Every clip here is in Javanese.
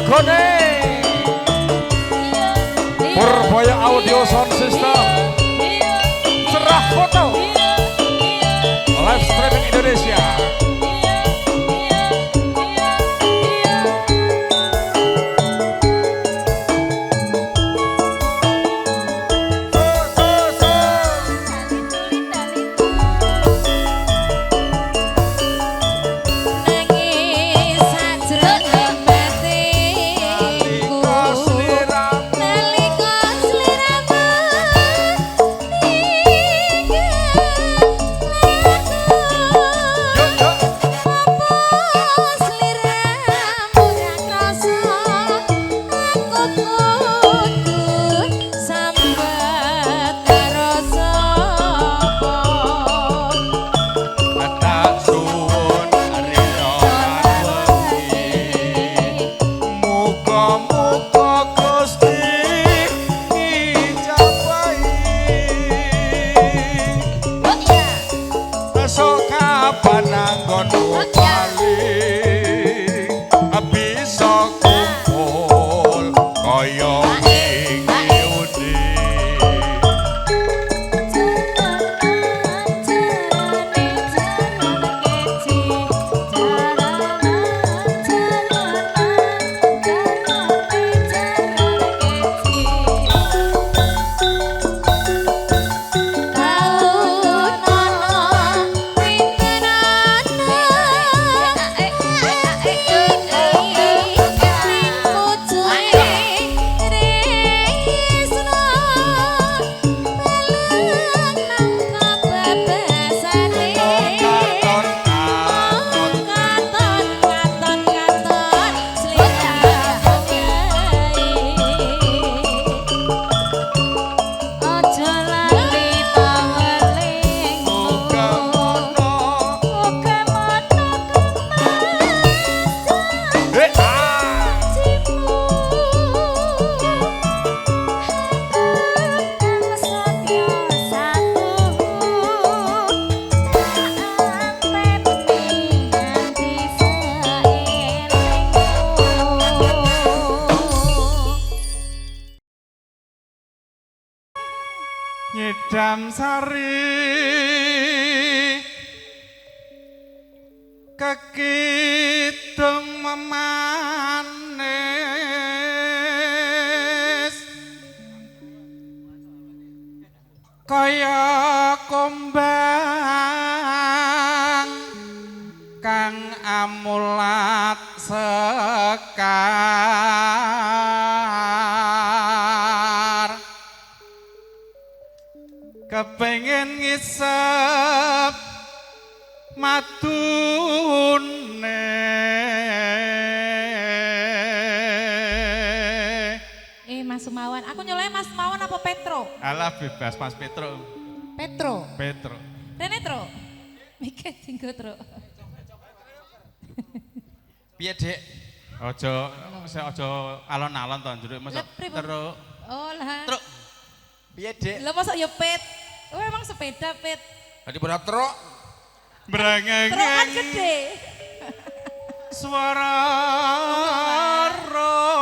regone Purbaya Audio Sound System Cerah Foto Live Streaming Indonesia. Nyedam sari kekidung manis kaya kumbang kang amulat sekar kepengen ngisep matune Mas Sumawan, aku nyoleh Mas Sumawan apa Petro? Alah bebas Mas Petro. Petro. Petro. Rene Tro. Mikir tinggo Tro. Piye Dik? Ojo alon-alon to njuruk mosok terus. Oh lah. Truk. Piye Dik? Lah mosok ya Pet. Oh emang sepeda Pet. Tadi pada truk. Brangeng. Truk kan gede. Suara rom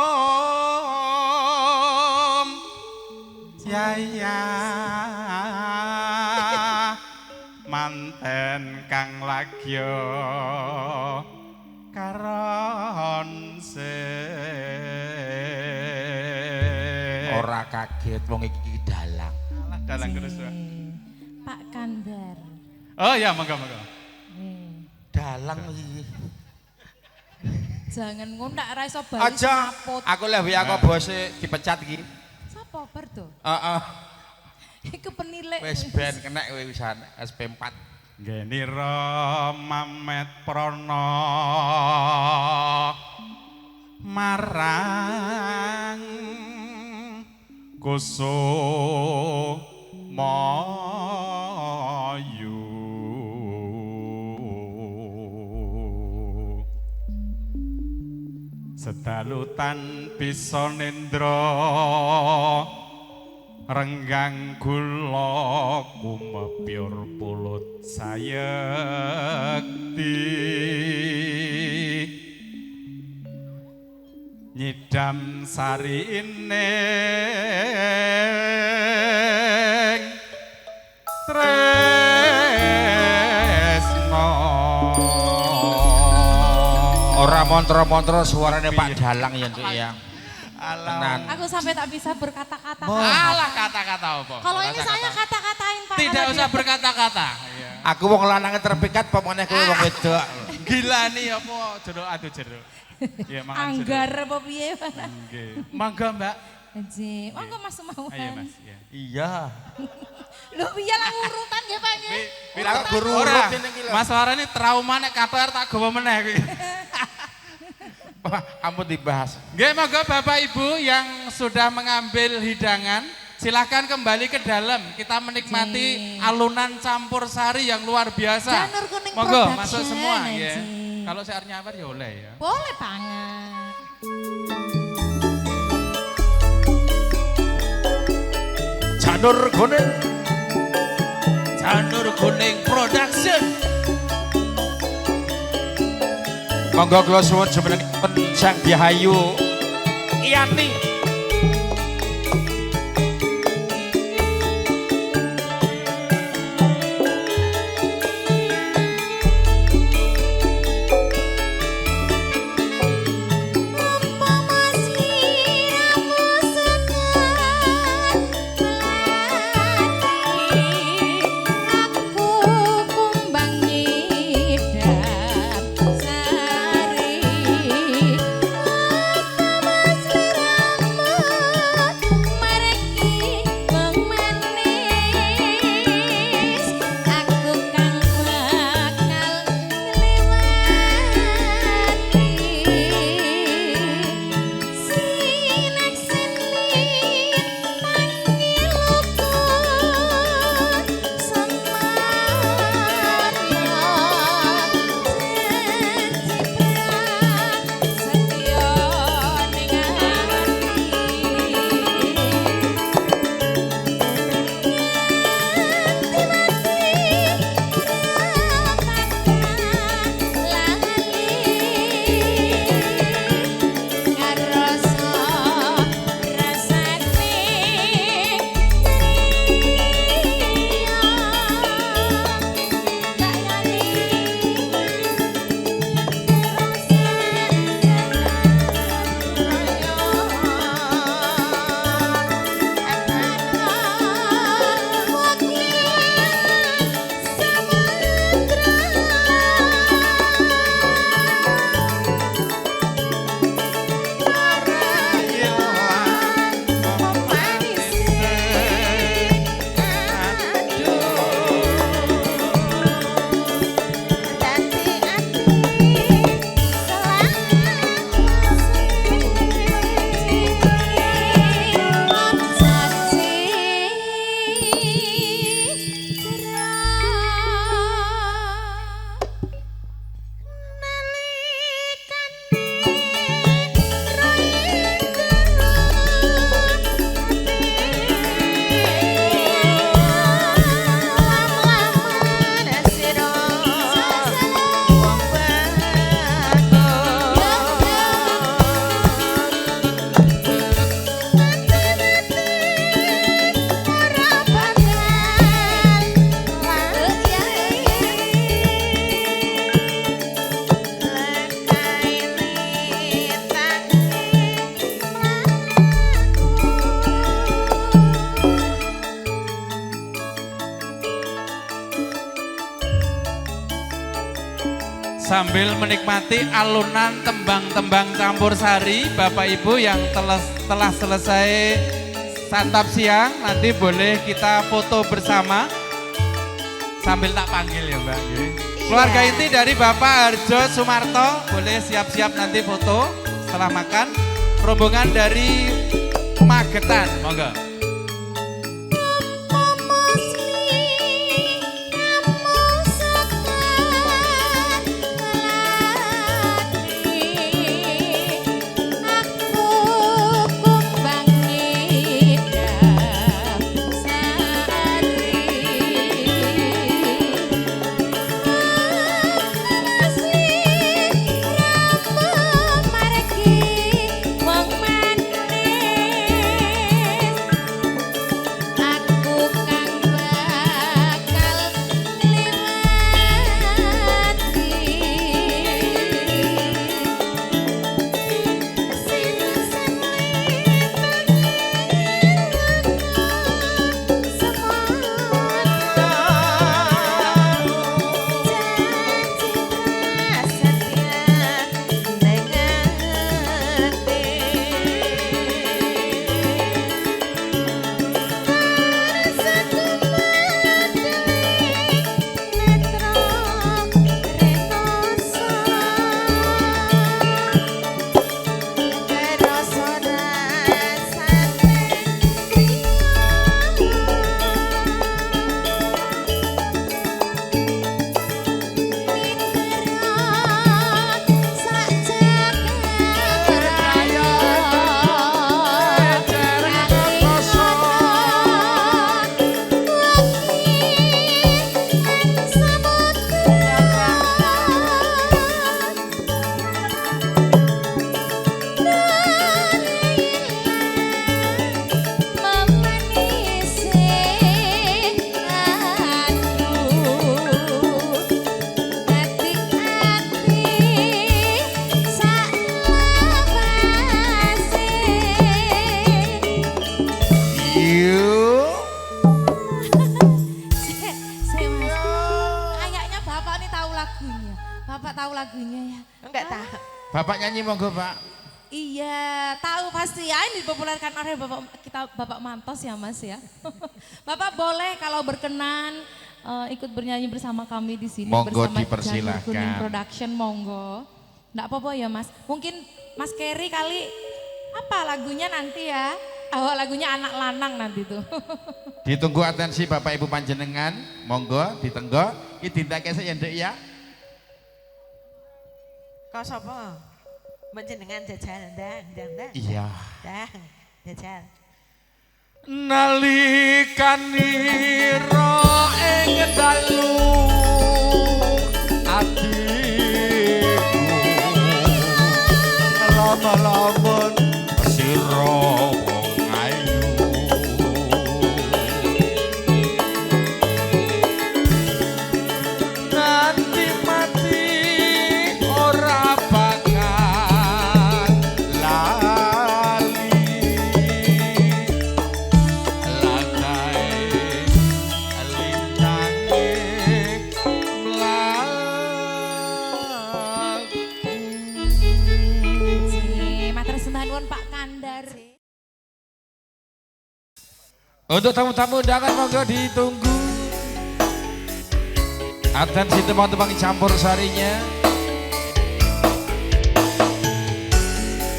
ya manten kang lagya karon Ora kaget wong iki dalang. alah dalang terus Pak Kandar. oh ya monggo Dalang iki. Jangan ngundak ra iso bali. Aja. Aku lewi aku bose dipecat iki. Sapa Bardo? Heeh. Iku penilai. Wis ben kena kowe wisan SP4. Genira Mamet Prana marang Kusumayu sedalutan bisa nendra renggang gula kumepyur pulut sayekti nyidam sari ining tresno Ora montra-montra suarane Pak Dalang ya Nduk ya. Tenan. Aku sampai tak bisa berkata-kata. Alah kata-kata apa? Kalau ini saya kata-katain Pak. Tidak Kalau usah dia- berkata-kata. Aku wong lanang terpikat pemene kowe wong wedok. Gila nih apa jeruk adu jeruk. Ya mangan jeruk. Anggar apa piye Pak? Nggih. Mangga, Mbak. Ji, monggo Mas Sumawan. Ayo, Mas. Ya. Iya. Lho piye lah urutan nggih Pak nggih. Ora guru ora. urut ini iki lho. Mas Wara ini trauma nek KPR tak gawa meneh kuwi. Ampun dibahas. Nggih, monggo Bapak Ibu yang sudah mengambil hidangan, silahkan kembali ke dalam. Kita menikmati alunan campur sari yang luar biasa. Janur Kuning Monggo Production, masuk semua ya. Ji. Kalau saya nyamper ya oleh ya. Boleh banget. Janur Kuning. Janur Kuning Production. Monggo kula suwun jumenengipun Sang Dihayu Iyani. Sambil menikmati alunan tembang-tembang campur sari, Bapak Ibu yang telah selesai santap siang, nanti boleh kita foto bersama sambil tak panggil ya Mbak. Keluarga inti dari Bapak Harjo Sumarto boleh siap-siap nanti foto setelah makan. Rombongan dari Magetan, monggo. Mareki Bapak nyanyi monggo Pak. Iya, tahu pasti ya, ini dipopulerkan oleh Bapak Mantos ya Mas ya. Bapak boleh kalau berkenan ikut bernyanyi bersama kami di sini Monggo bersama dipersilahkan. Janur Kuning Production, monggo. Enggak apa-apa ya Mas. Mungkin Mas Kerry kali apa lagunya nanti ya? Oh, lagunya Anak Lanang nanti tuh. Ditunggu atensi Bapak Ibu panjenengan, monggo ditenggo. Iki dintekake ya Nduk ya. Kau sapa? Menjenengan jajan ndang. Iya. Ndang, jajan. Nalikanira ing dalu atiku lama-laman sira wong ayu nanti mati ora bakal lali Matur sembah nuwun Pak Kandar. Untuk tamu-tamu undangan monggo ditunggu. Atensi teman-teman campur sarinya.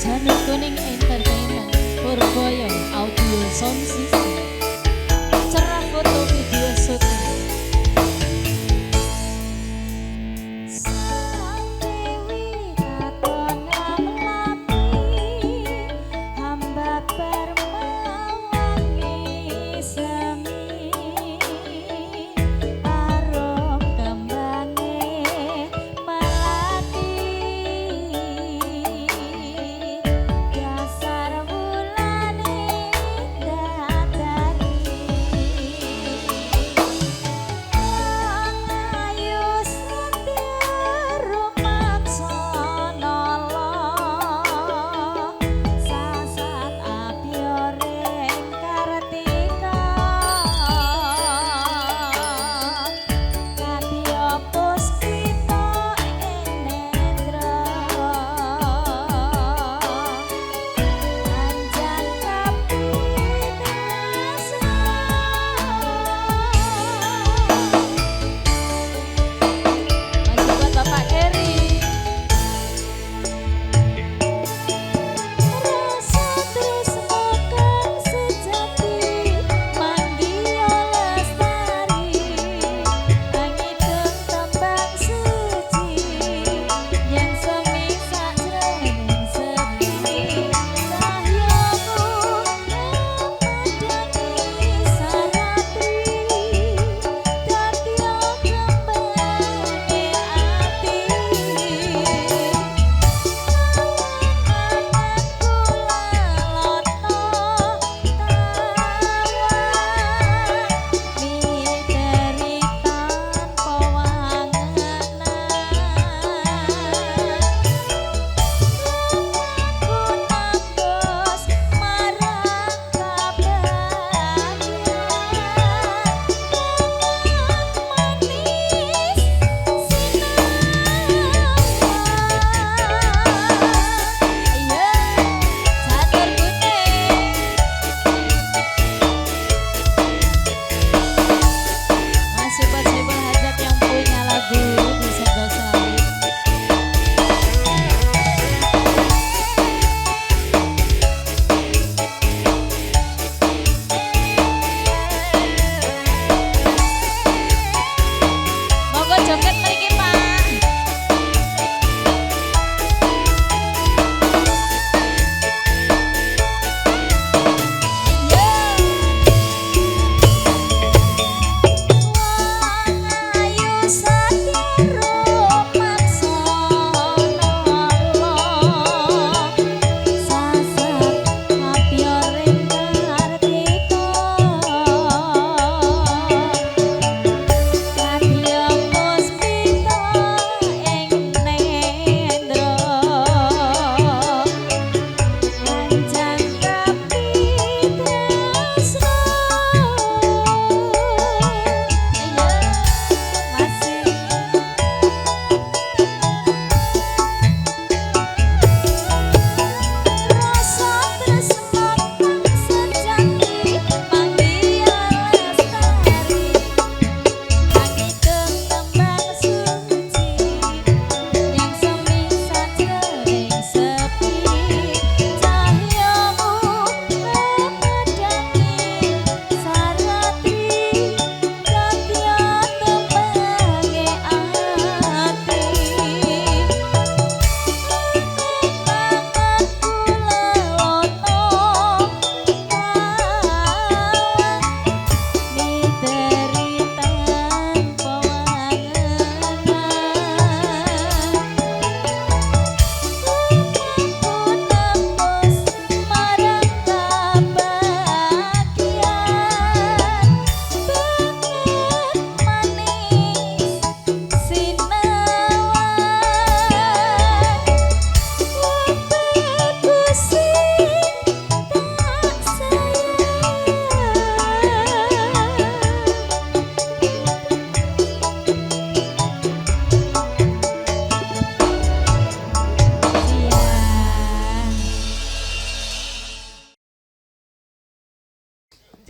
Janur Kuning Entertainment, Purboyo Audio Sound System, cerah foto video syuting. Sang Dewi katon ngamlapi, hamba permawangi semi, arom kembange melati, dasar wulane dateng.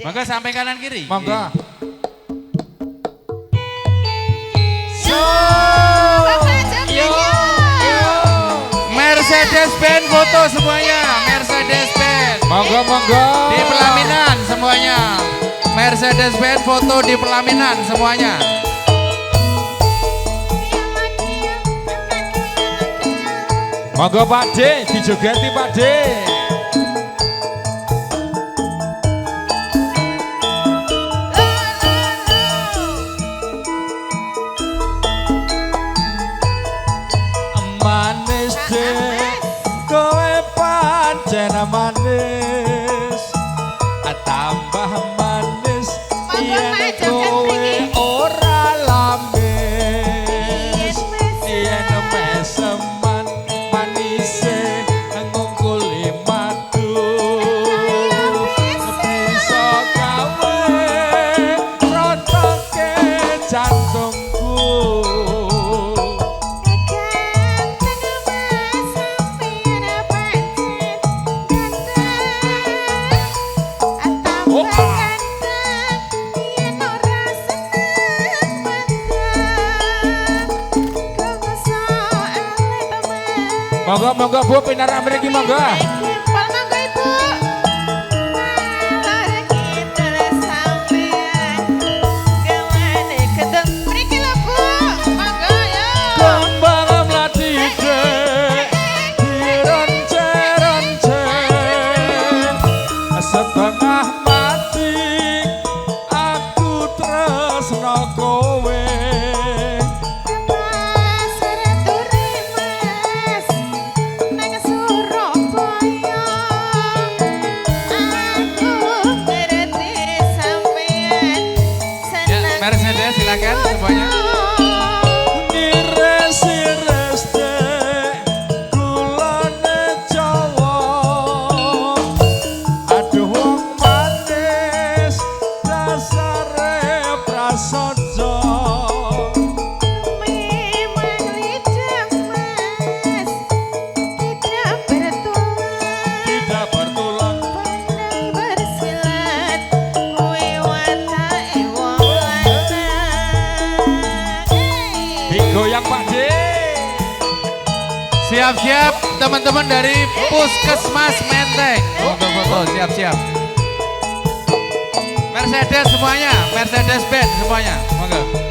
Monggo sampai kanan kiri. Monggo. Mercedes-Benz foto semuanya. Mercedes-Benz. Monggo monggo. Di pelaminan semuanya. Mercedes-Benz foto di pelaminan semuanya. Monggo Pak D, dijogeti Pak D. Manis deh, kowe pancen manis, tambah manis, yen kowe ora lamis, yen meseman manise ngungkuli madu, bisa gawe rotoke jantungku. Monggo monggo Bu pinar mriki monggo. Kembang mlati dek dironce-ronce setengah mati aku tresno kowe. Mercedes silakan semuanya. Nires-ires dek kulone Jawa, aduh wong manis dasare prasaja. Tidak bertulang digoyang Pak D. Siap-siap teman-teman dari Puskesmas Menteng. Monggo foto, siap-siap. Mercedes semuanya, Mercedes-Benz semuanya. Monggo.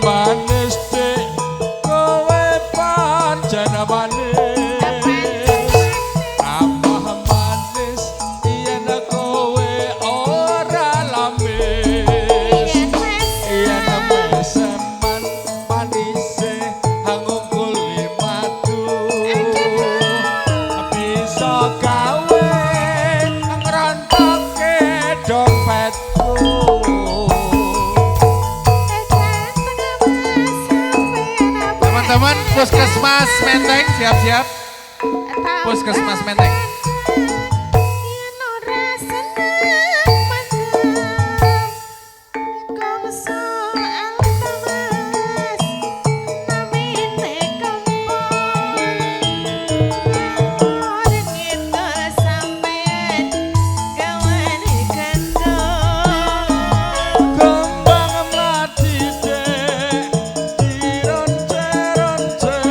Manis dek kowe pancen manis, tambah manis yen kowe ora lamis, yen meseman manise ngungkuli madu, bisa gawe ngrontoke dompetku. Teman-teman Puskesmas Menteng siap-siap. Puskesmas Menteng. Kembang mlati dek dironce-ronce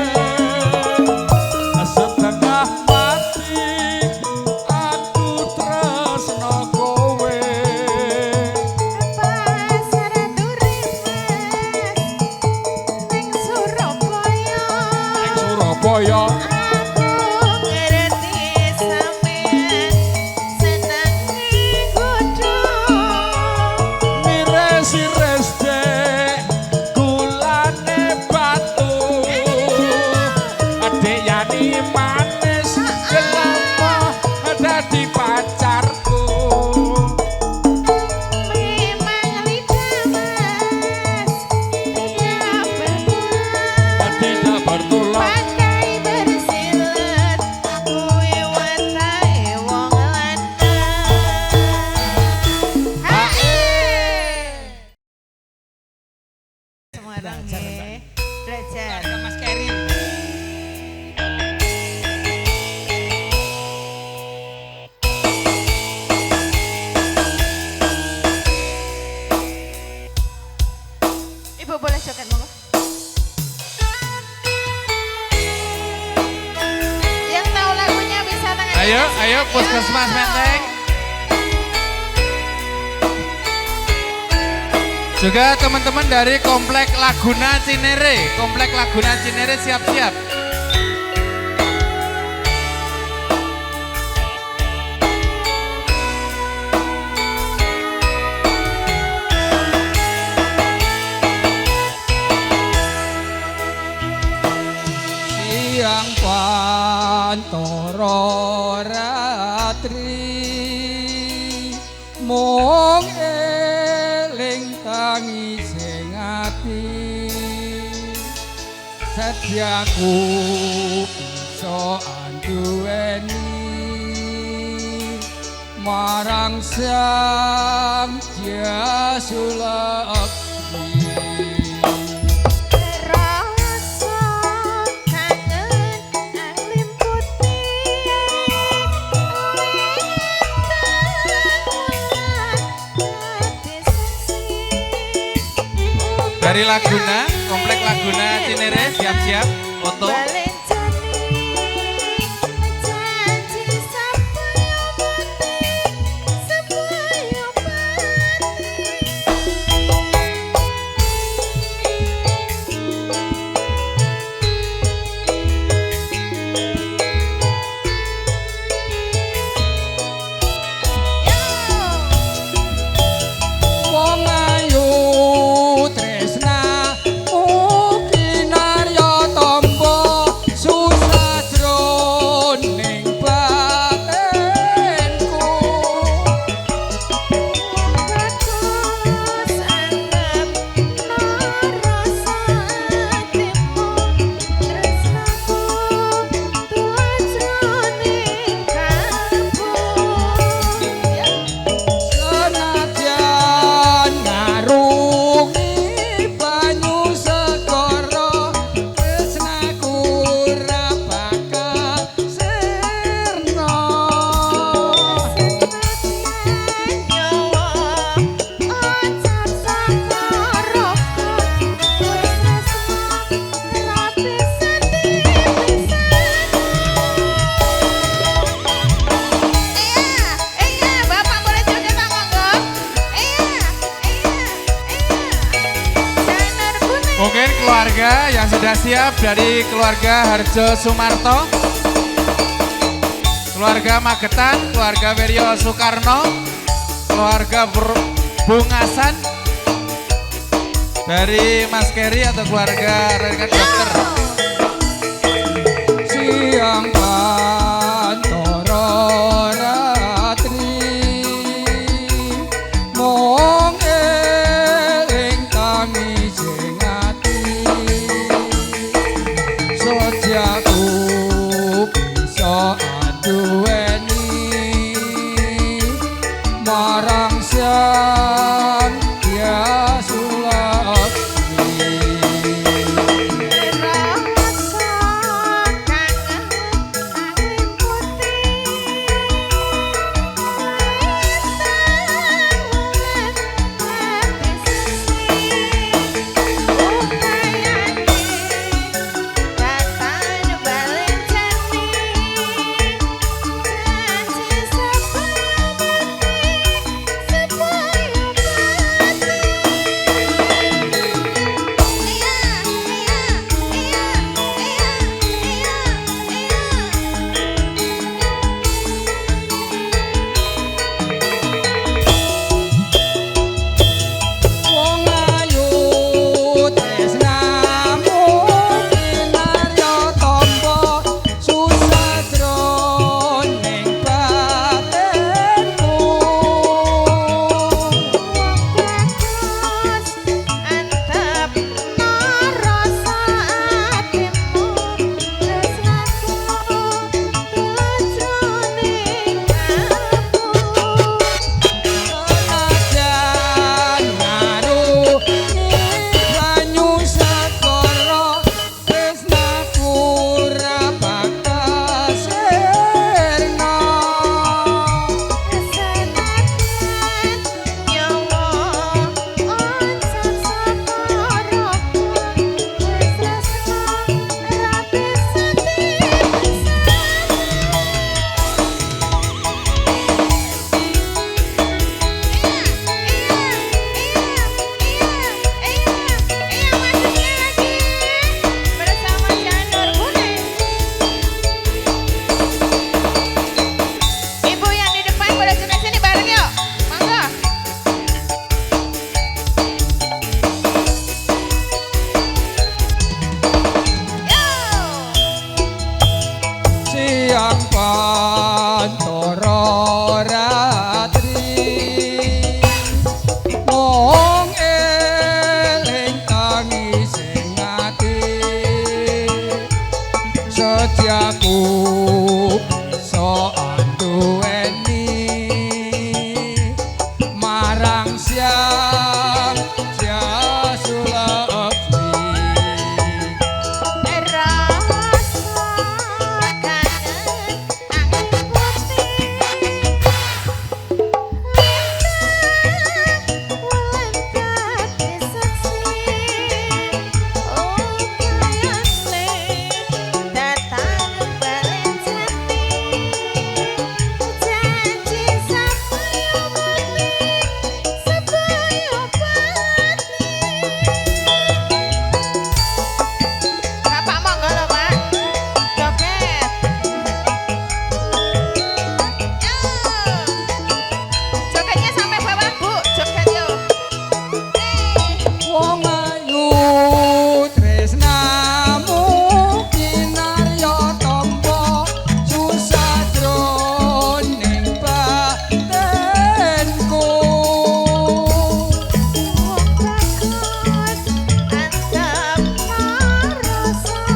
setengah mati ayo Puskesmas Menteng. Juga teman-teman dari Komplek Laguna Cinere. Komplek Laguna Cinere siap-siap. Siang pantoro ratri mung eling tangi sing ati setiaku bisa anduweni marang sang jasulak dari Laguna, Komplek Laguna Cinere siap-siap foto. Mungkin keluarga yang sudah siap dari keluarga Harjo Sumarto, keluarga Magetan, keluarga Wiryo Soekarno, keluarga Bungasan, dari Mas Keri atau keluarga rekan dokter. Siang pantoro ratri mung eling tangi sing ati sejatiku bisa aduweni marang sang Yasulak pada joget sini bareng yuk. Mangga. siang pantoro ratri wong eling tangi sing ati setiaku so anduweni marang siang jasulakti Rasa kangen angin putih Wulan dadi saksi Oh kayane datang balen jati Janji sampai mati Sebaya pati Bapak monggo lho Pak Joget Yo Jogetnya sampai bawah Bu Joget yuk wong ayu tresnamu kinarya tampa susah jroning batenku Antep marasa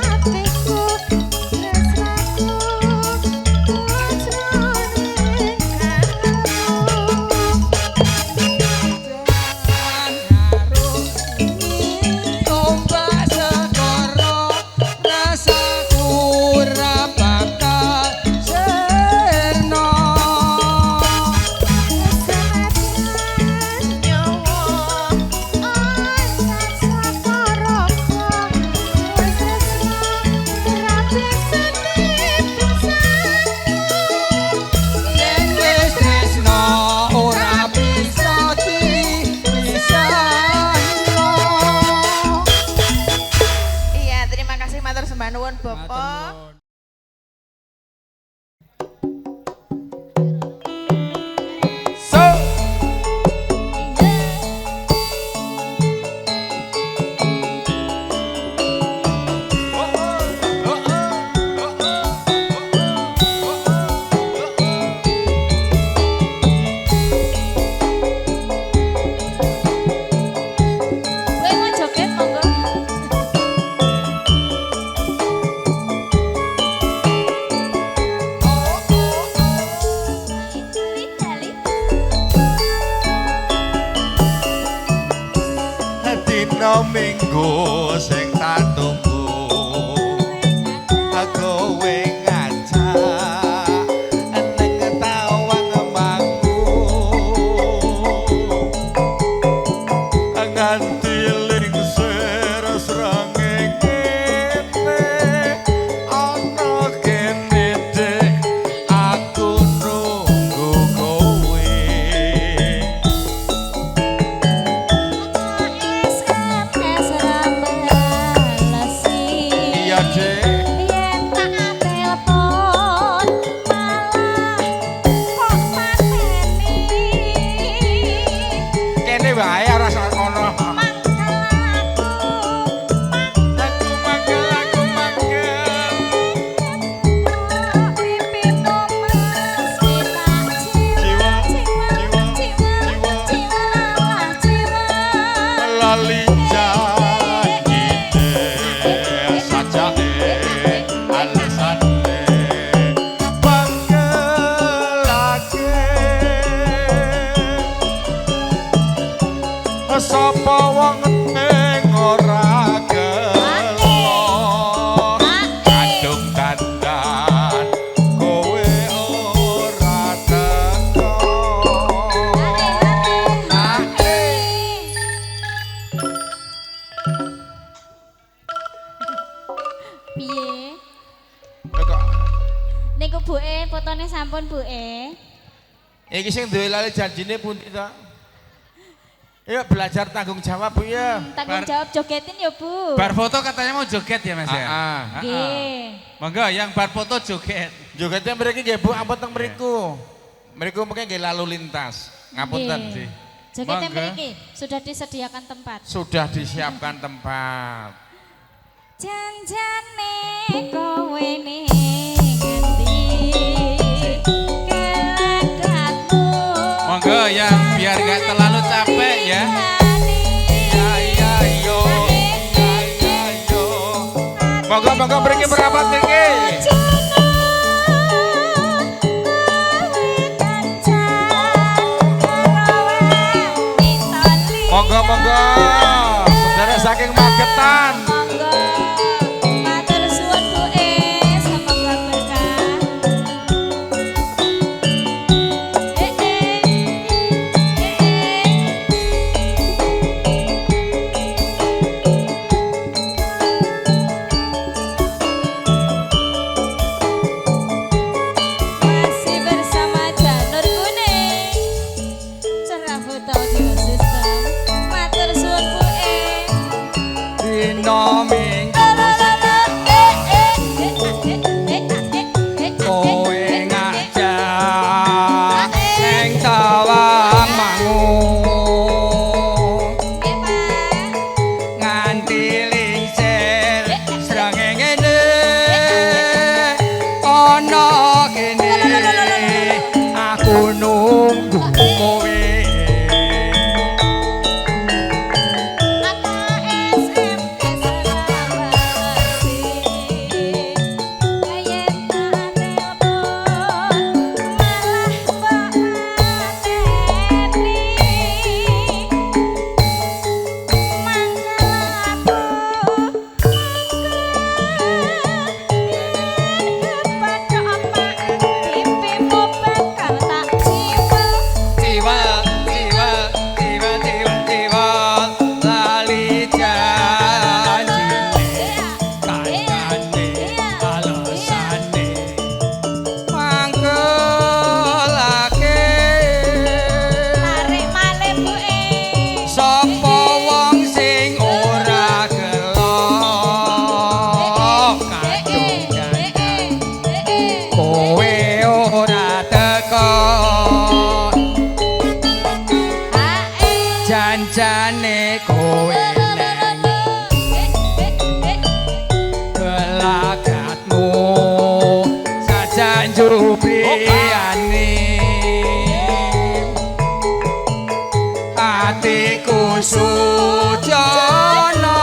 atiku Tresnaku Wajroning kalbu tombak segara rasaku ora bakal sirna Sematian nyawa Oncat saparoko Wis tresno rapi sedih yen wis tresna ora bisa dipisahno. Iya, terima kasih matur sembah nuwun Bapak. Kowe mau joget monggo. Dina minggu sing tak tunggu kowe ngajak ning tawang mangku nganti lingsir srengenge ana kene dek aku nunggu kowe SMS rambalasi. iya dek Yen tak telepon malah kok mateni. Kene wae ora sak ngono. aku manggel Pipimu mas kita jiwa lali janji sajake alasane pangelake sapa wong ning ora gelo kadung dandan kowe ora teko Piye? Kok Niku buke fotone sampun buke. iki sing duwe lali janjine pundi to? Yuk belajar tanggung jawab Bu ya. Tanggung jawab jogetin ya Bu. Bar foto katanya mau joget ya Mas ya? Nggih. Monggo yang bar foto joget. Jogetnya mriki nggih Bu, ampun teng mriku. Mereka mungkin nggih lalu lintas. Ngapunten Nggih. sih. Jogetnya Monggo. mriki sudah disediakan tempat. Sudah disiapkan tempat. Janjane kowe ning ngendi kelagatmu. Monggo yang biar gak terlalu capek ya. Monggo mriki merapat niki. Monggo saudara saking Magetan. Matur suwun Bu semoga berkah. Masih bersama Janur Kuning, cerah foto audio system. Matur suwun Bu Dina Minggu kowe ngajak ning Tawangmangu nganti lingsir srengenge ana kene aku nunggu kowe. Janjane kowe neng gelagatmu sajan jubriyane atiku sujana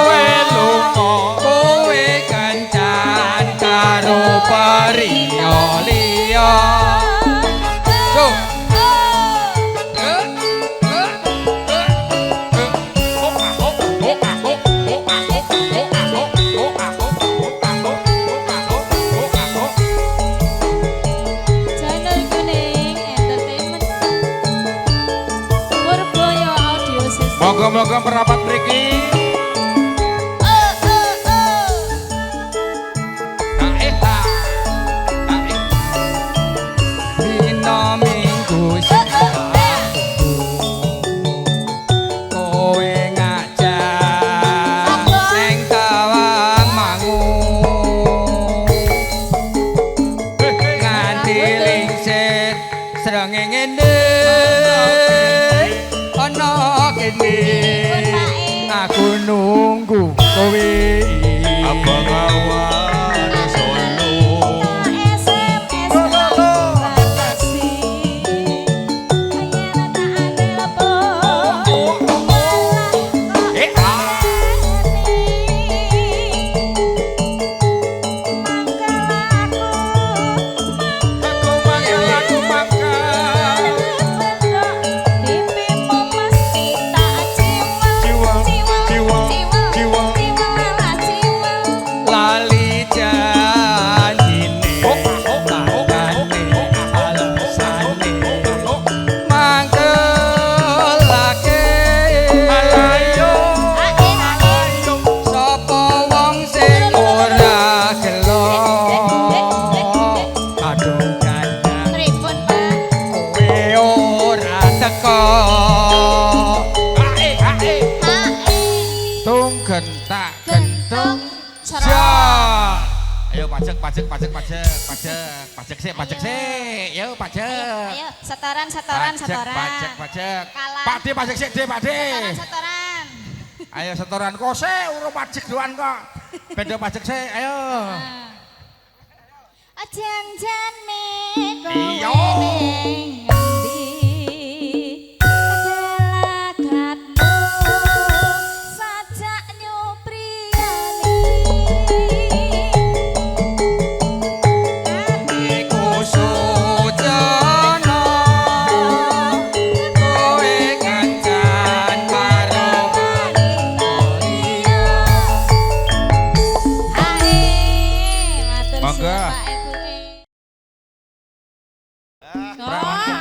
welunga kowe kencan karo priya liya. Janur Kuning Entertainment Purboyo Audio System. Monggo merapat mriki. Dina Minggu kowe ngajak ning Tawangmangu nganti lingsir srengenge ana kene aku nunggu kowe. Abang awan solo Lali pajak sih. Yo pajak. Ayo, setoran, setoran, setoran. Pajak. Kalah. Pak De pajak sih, De, Pak De. Setoran, setoran. Ayo setoran kok sih, urung pajak doan kok. Beda pajak sih, ayo. Jan-jan me Iya. kowe ning ngendi Kelakatmu sajak nyupriyani Iku sujono kowe kencan karo Maria. Ae matur Monggo. suwun Pak Ibu. Oh,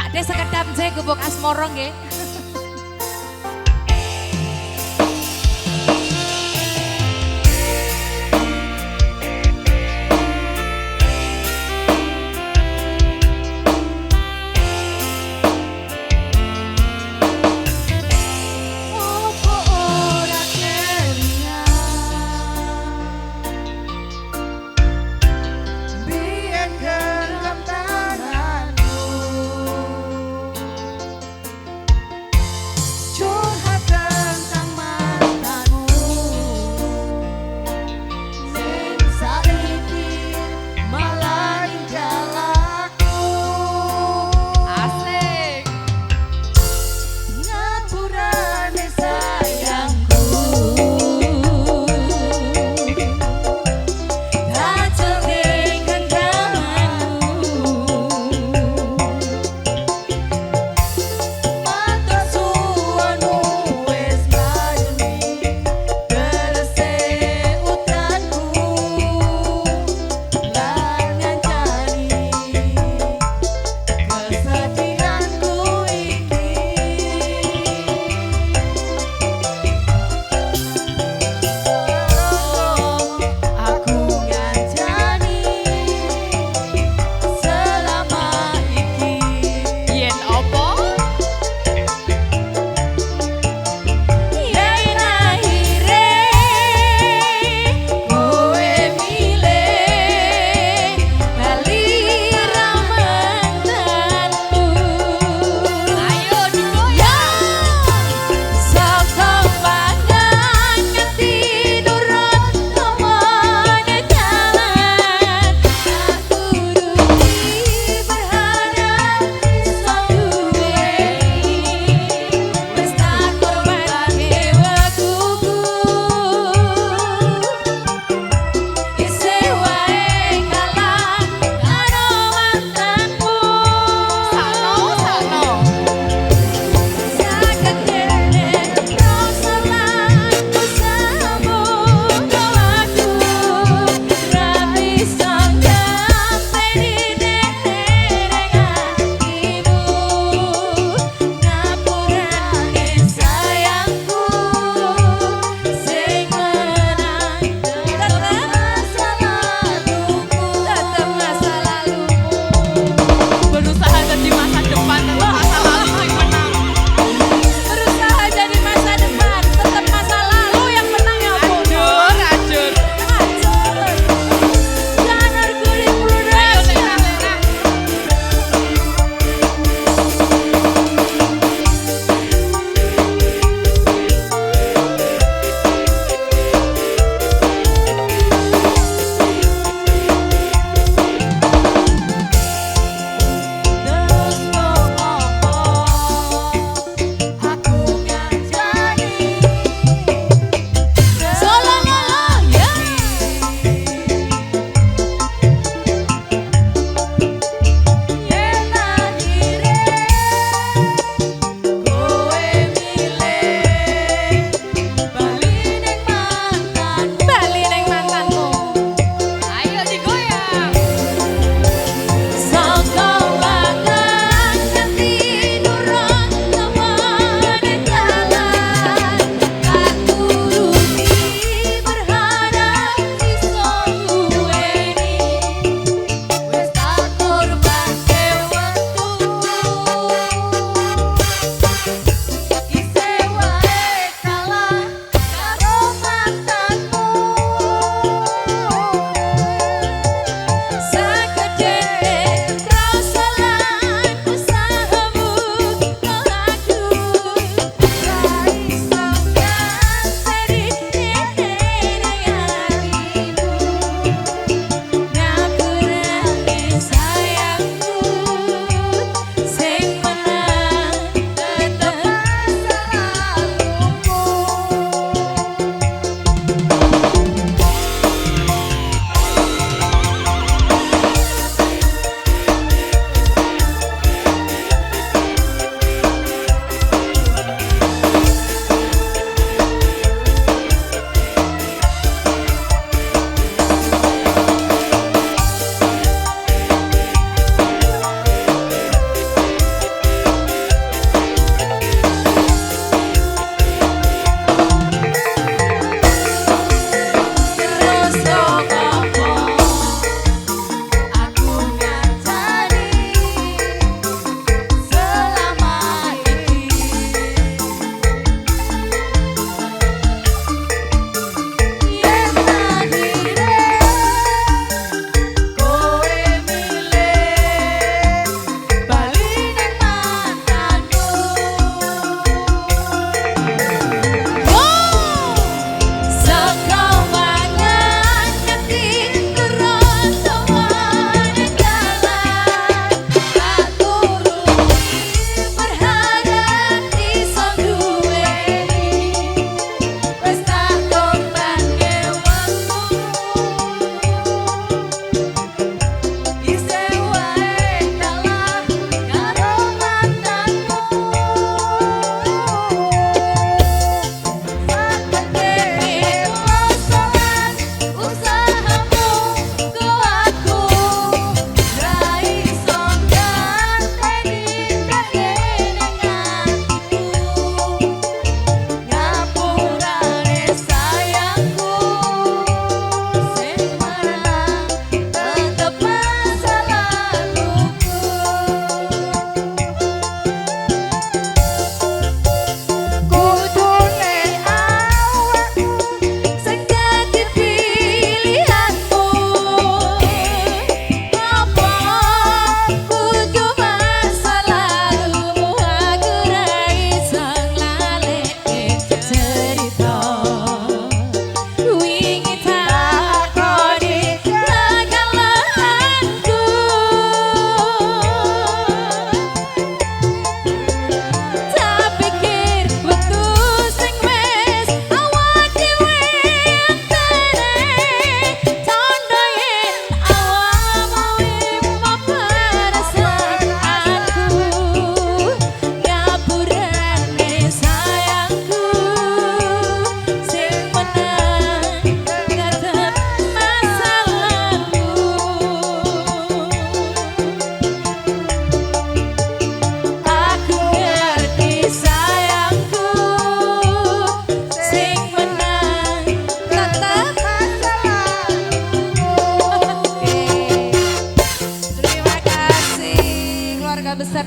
Pakde sekedap nggih gubuk asmara nggih. Opo ora Biyen gelem tanganku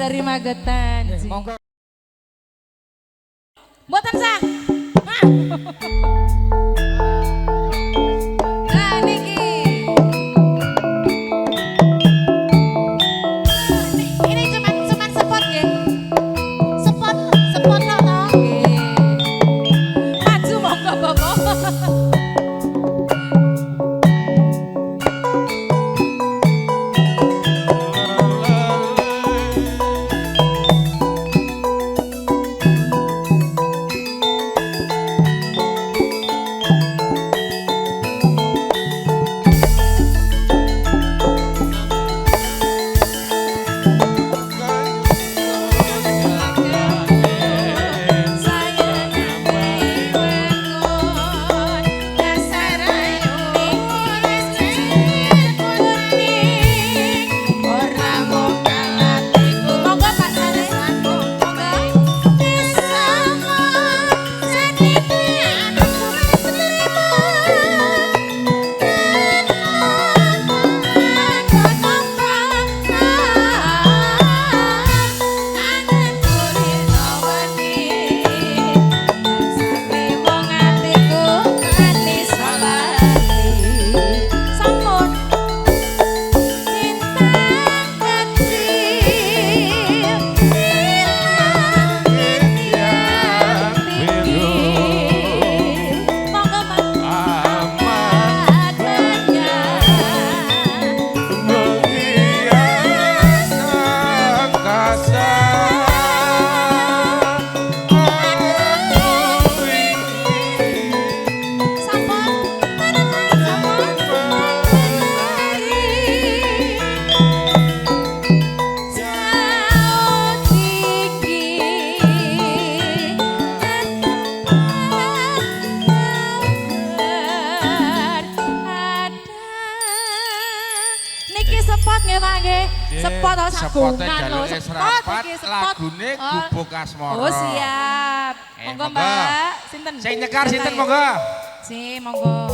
dari Magetan. Monggo. Mboten sah. Nah niki. Ini cuman spot ya. Spot lo toh. Maju monggo Bapak. Sepot nggih Pak nggih. Sepot to sagungan lho. Sepot iki lagune Gubuk Asmara. Oh siap. Monggo Mbak. Sinten? Sing nyekar sinten monggo. Si monggo.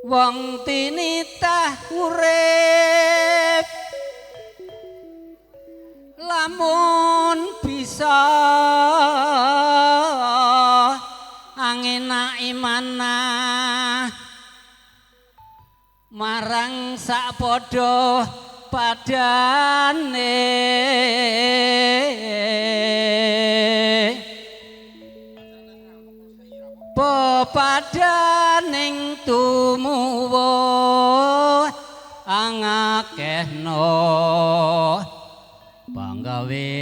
wong tinitah urip lamun bisa angenaki manah marang sapadha padane pepadaning tumuwuh angakehno panggawe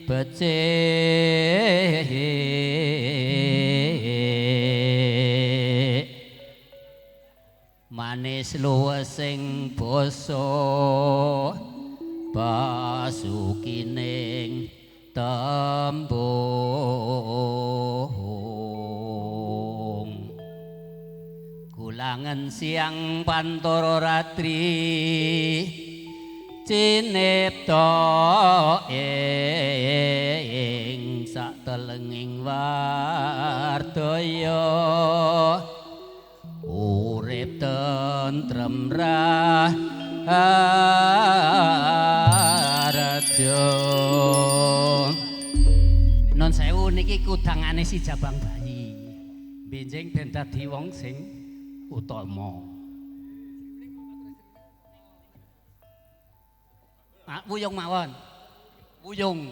becik manis luwesing basa basukining tembung kulangan siang pantoro ratri cinipta ing satelenging wardaya urip tentrem raharja non sewu niki kudangane si jabang bayi benjing ben dadi wong sing utama wuyung mawon wuyung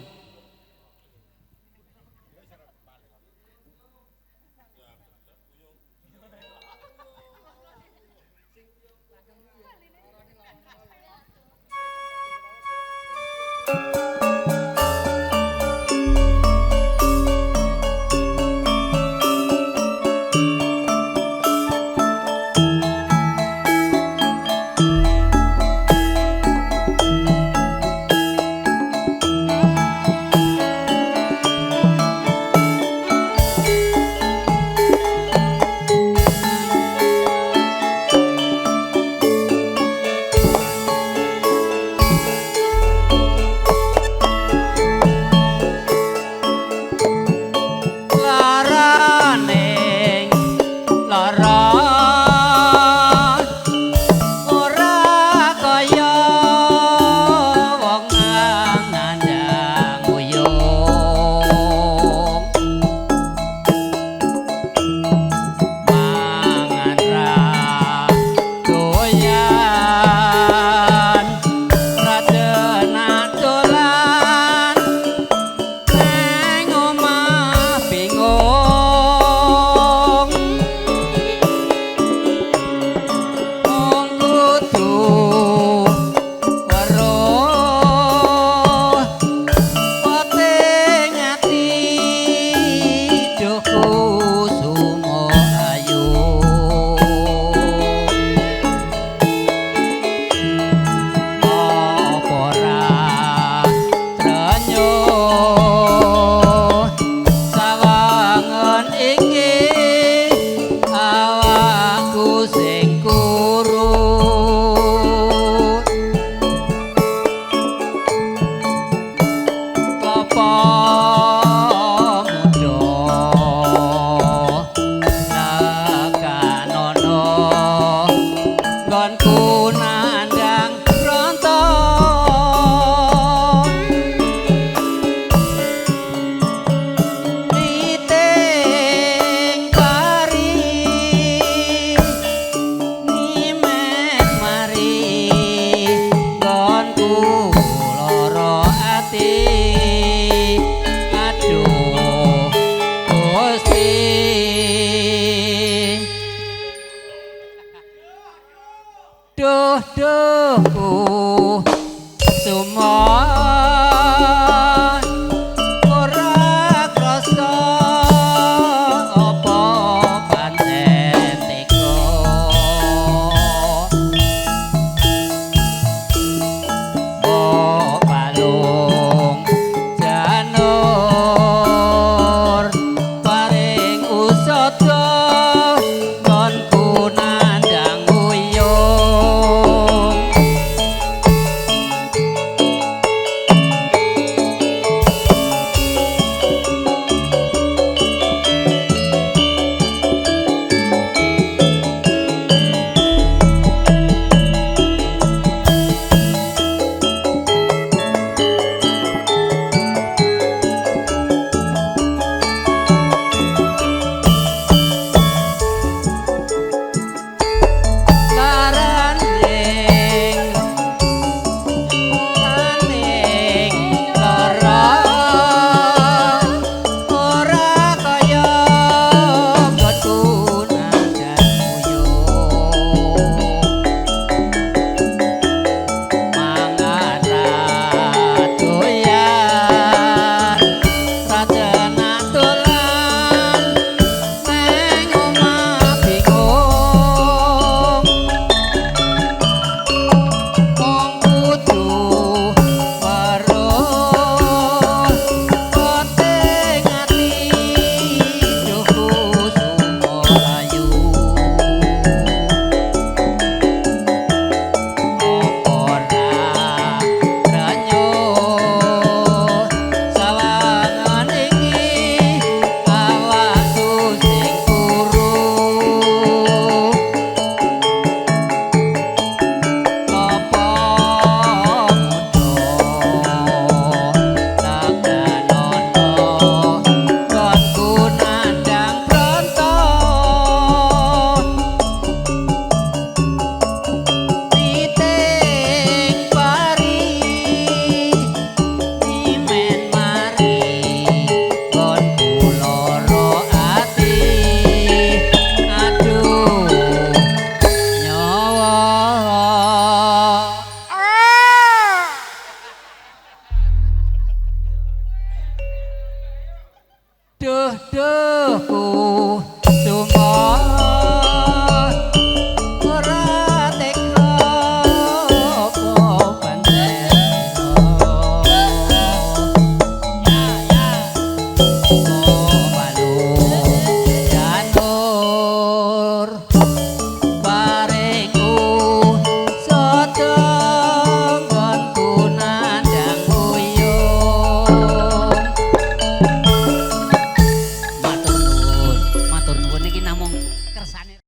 kersane.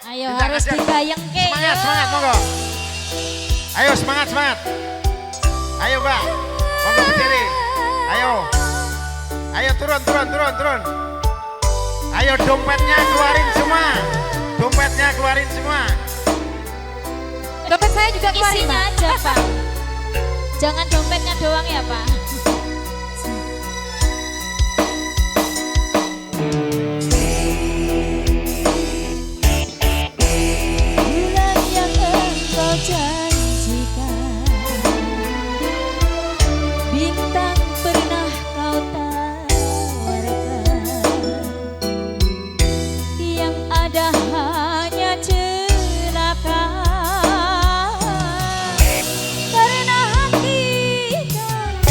Ayo Bintang harus aja. digayengke. Semangat, semangat, monggo. Ayo semangat, semangat. Ayo Mbak, monggo berdiri. Ayo, ayo turun, turun, turun, turun. Ayo dompetnya keluarin semua. Dompetnya keluarin semua. Dompet saya juga keluarin, Isinya Mbak. aja Pak. Jangan dompetnya doang ya Pak. Bulan yang engkau janjikan, bintang pernah kau tawarkan, yang ada hanya celaka. Karena hati tak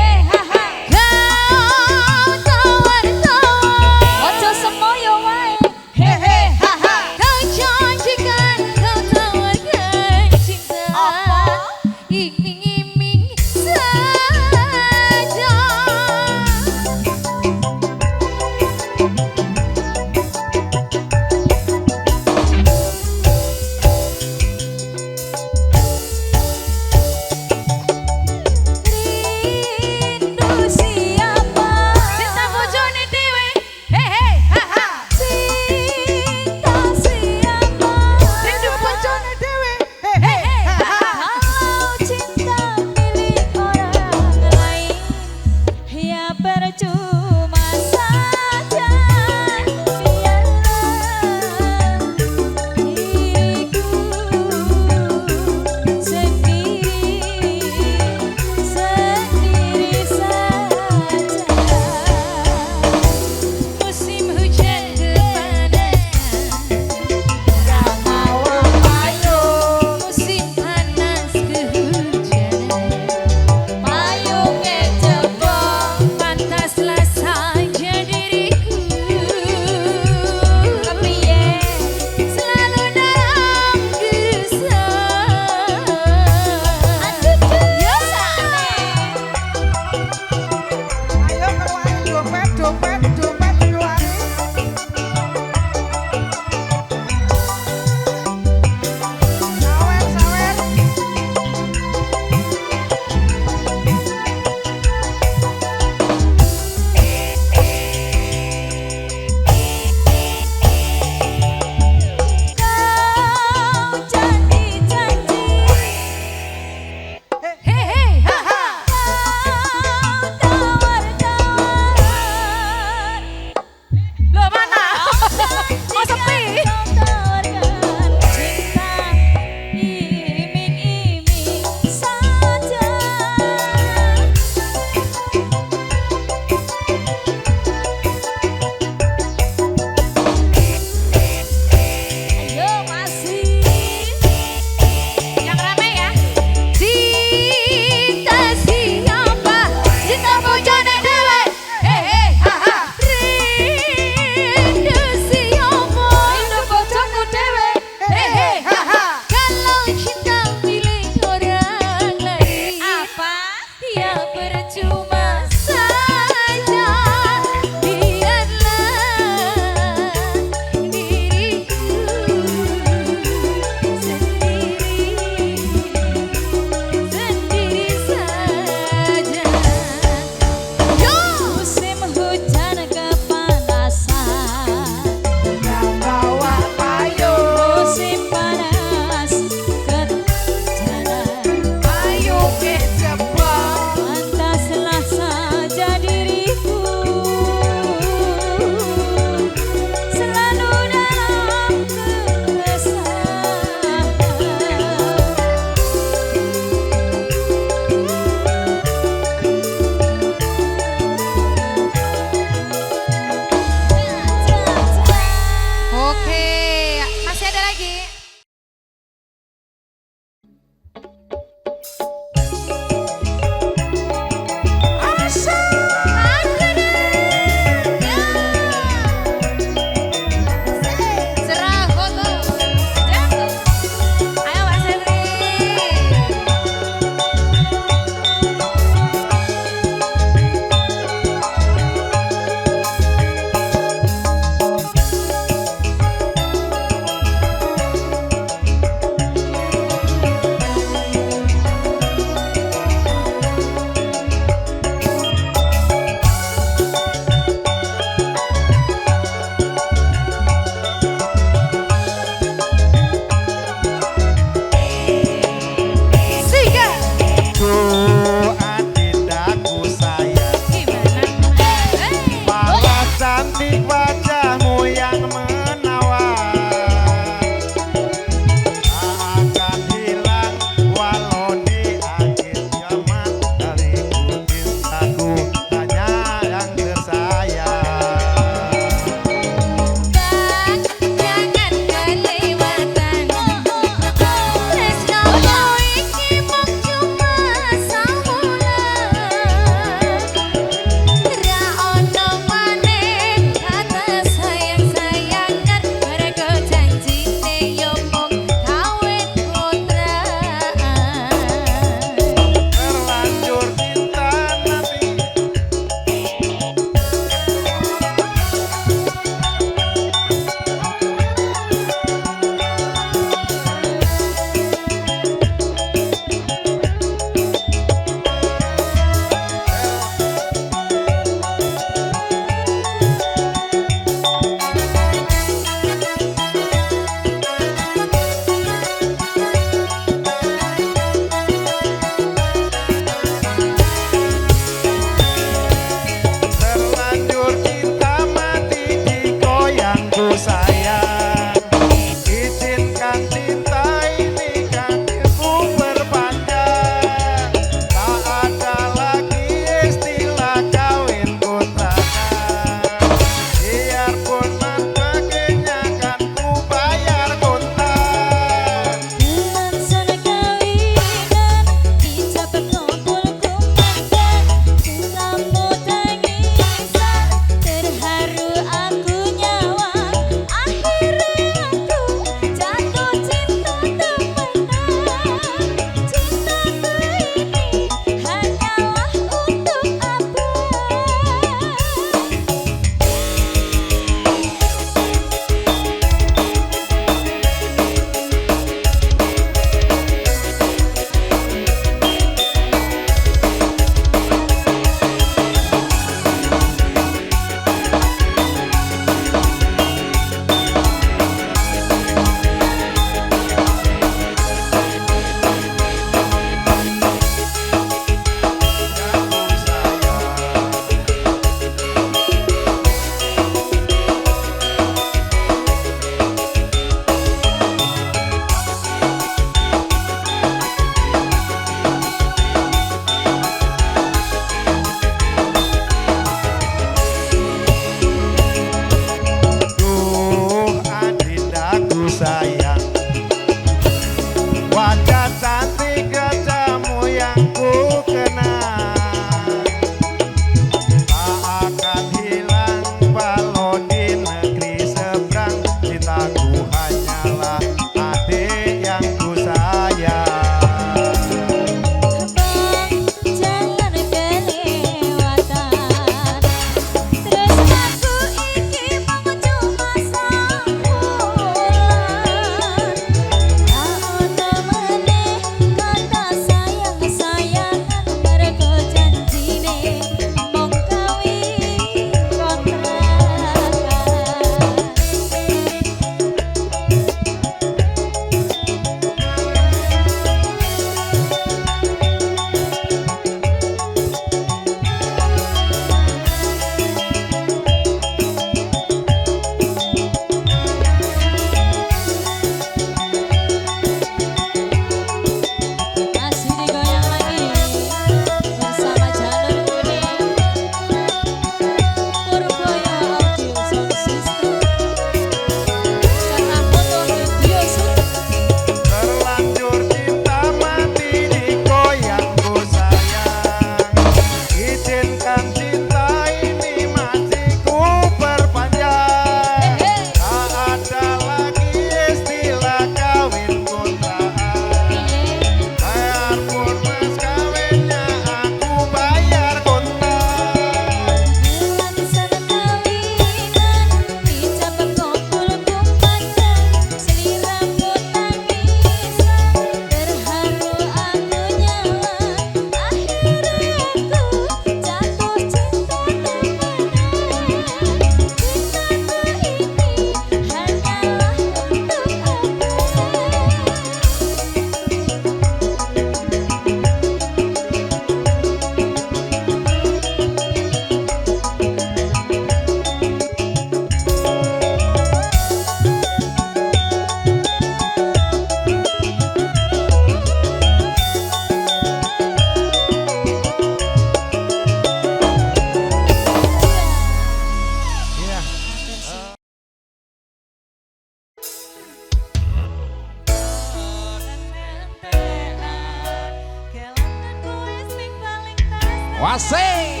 Wasik.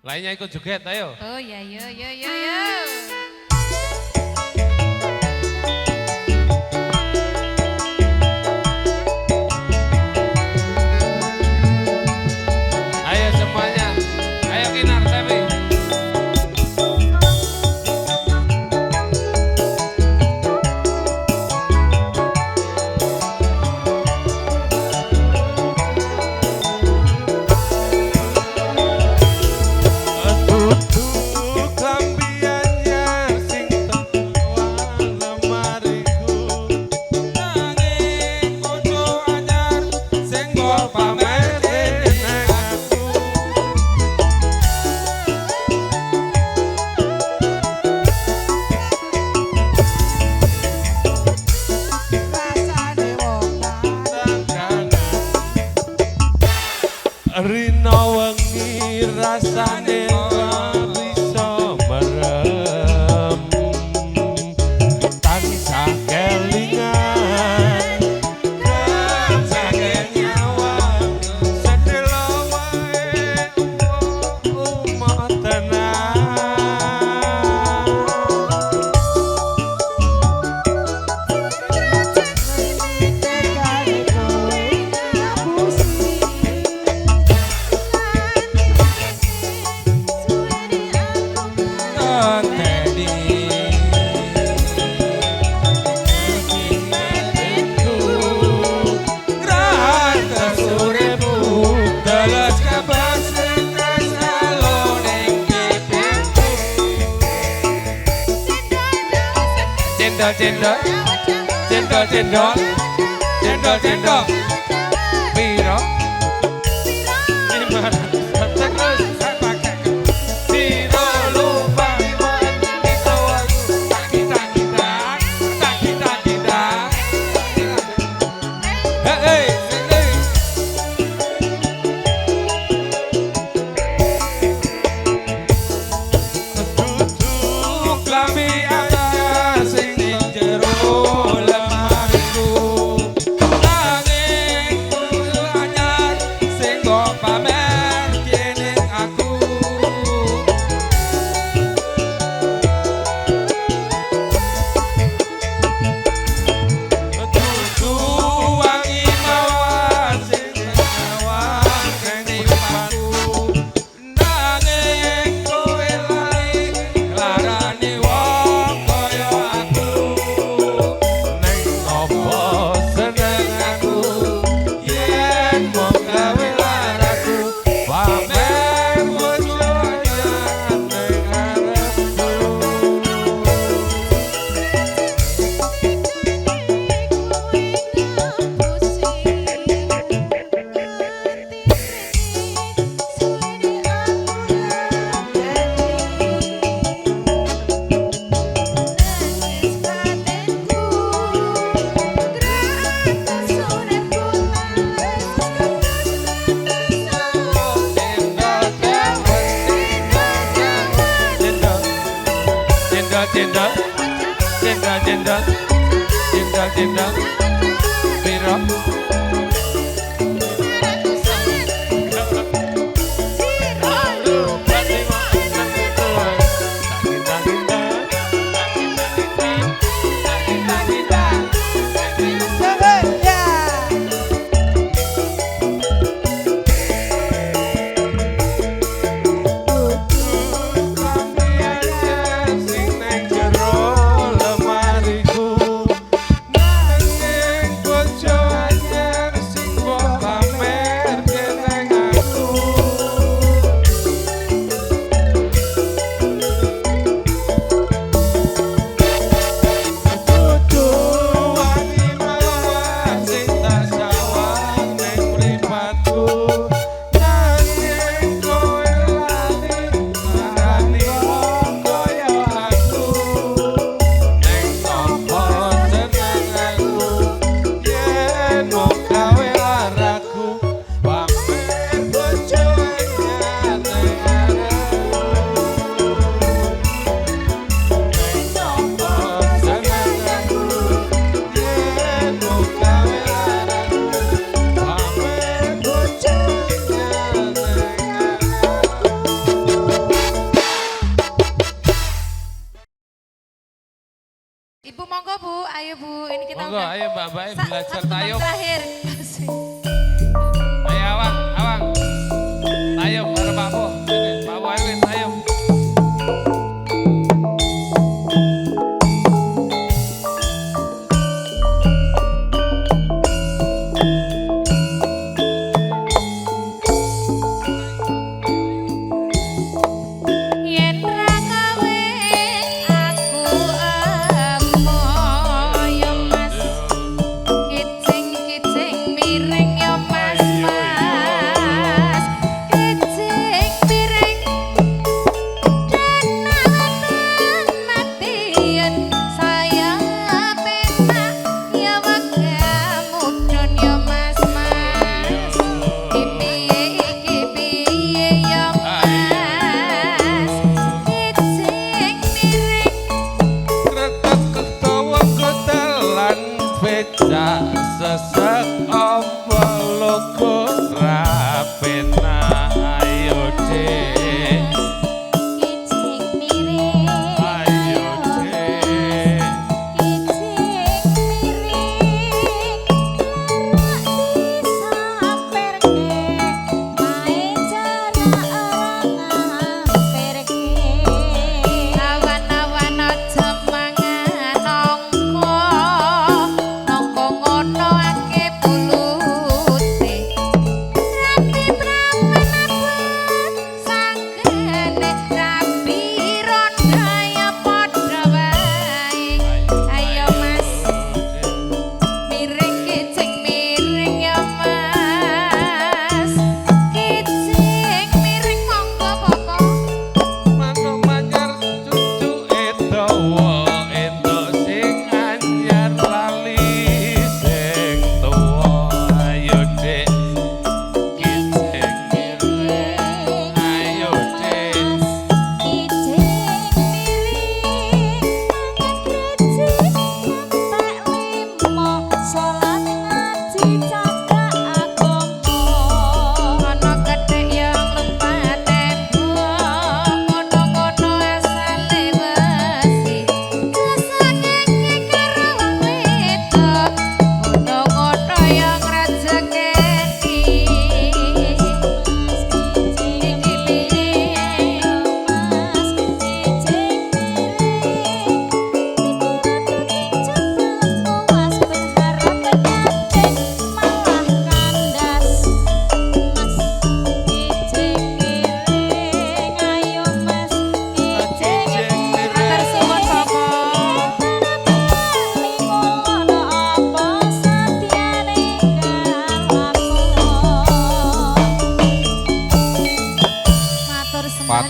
Lainnya ikut joget, ayo. Oh ya, yo. Ayo semuanya, ayo Kinar Tevi. Rina wengi rasane Cendol cendol. Cendol cendol. Cendol cendol. Piro? 500. Terus saya pakai. Piro lupa kita kita kita kita kita. Hey. Klambi anyar sing ning jero lemariku. Nanging kudu anyar sing mbok pamer kene aku. Dudu wangi mawar sing mawar kene paku. Nanging kowe lali larane wong kaya aku. Ning opo seneng aku yen mung gawe laraku. Pamer bojo anyar ning arepku. Cendol, cendol, cendol, cendol, cendol, piro? Sing nang jero lemariku. Nanging bojo anyar sing mbok pamer kene aku. Dudu wangi mawar sing tak sawang ning mripatku. Nanging kowe lali larani wong kaya aku. Ning opo seneng aku yen mung gawe laraku. Pamer bojo anyar ning arepku. Ning opo seneng aku yen mung gawe laraku. Pamer bojo anyar ning Ibu monggo Bu, ayo Bu, ini kita Monggo, udah ayo Mbak Bae belajar satu tembang tayub. terakhir. Ayo awang, awang. Tayub bareng Pak Po. Sini, Pak Po Erwin, tayub. Yen ra gawe aku emoyo Mas. Kicing-kicing miring yo Mas. Kicing miring tenanan matian saya penak ya wegah mudhun yo Mas. Piye iki piye yo Mas. Kicing miring Kretek ketawa ketelan becak sesek apa logo rapena ayo Dek. Kicing miring Ayo Dek. Kicing miring disamperke mae jarak ngamperke awan-awan aja mangan nongko ngono ake bulute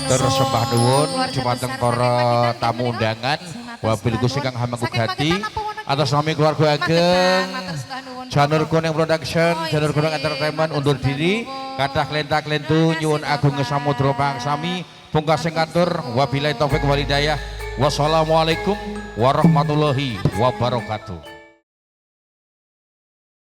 Matur sembah nuwun dumateng para tamu undangan wabil Gusti kang hamagugati atas nama keluarga ageng Janur Kuning Production, Janur Kuning Entertainment undur diri kathah klenta-klentu nyuwun agung samudra pangsami pungkasing katur wabillahi taufik wal hidayah. Wassalamualaikum warahmatullahi wabarakatuh.